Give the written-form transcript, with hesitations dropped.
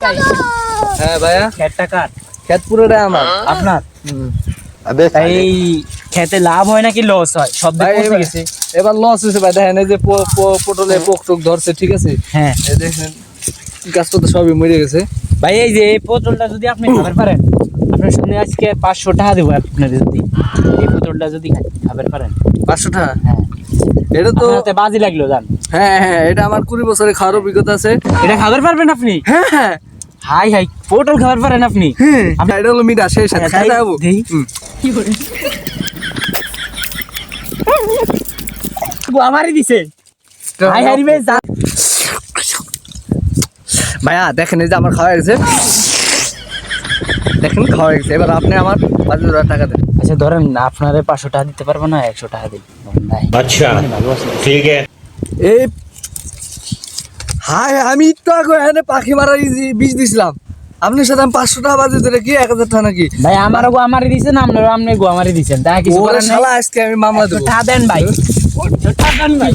হ্যাঁ ভাইয়া, খেতটা কার? ক্ষেত পুরোটাই আমার। আপনার? এই খেতে লাভ হয় নাকি লস হয়? সব ভাই দিক পচে গেছে। এবার লস হয়েছে ভাই, দেখেন এই যে পটলে পোক টোক ধরছে, ঠিক আছে, হ্যাঁ এই দেখেন গাছটা তো সবই মরে গেছে। ভাই, এই যে এই পটলটা যদি আপনি খাবার পারেন, আপনার সঙ্গে আজকে 500 টাকা দেবো আপনার, যদি এই পটলটা যদি খাবার পারেন। 500 টাকা? হ্যাঁ, এটা তো আপনার হাতে বাজি লাগলো জান। হ্যাঁ হ্যাঁ, এটা আমার 20 বছরের খাওয়ার অভিজ্ঞতা আছে। এটা খাবার পারবেন আপনি? হ্যাঁ হ্যাঁ হাই হাই, পটল খাবার পারেন আপনি? হ্যাঁ, এটা হলো মিঠা, সেই সাথে খাই যাবো। দেই। আমারই দিছে। হাই হাই রে জান। ভাইয়া দেখেন এই যে আমার খাওয়া গেছে, দেখেন খাওয়া গেছে। এবার আপনি আমার 5,000 টাকা দেন। আচ্ছা ধরেন, আপনারে 500 টাকা দিতে পারবো না, 100 টাকা দিই। अच्छा ठीक है। এই হাই, আমি তো আগে এখানে পাখি মারার বীজ দিছিলাম, আপনার সাথে আমি 500 টাকা বাজে দিলে কি 1,000 টাকা নাকি? ভাই আমারও গো আমারই দিছেন, আপনারও আপনি গো আমারই দিছেন, তা কিছু ওরে করার নাই। শালা, আজকে আমি মামলা দেবো। টাকা দেন ভাই, টাকা দেন ভাই।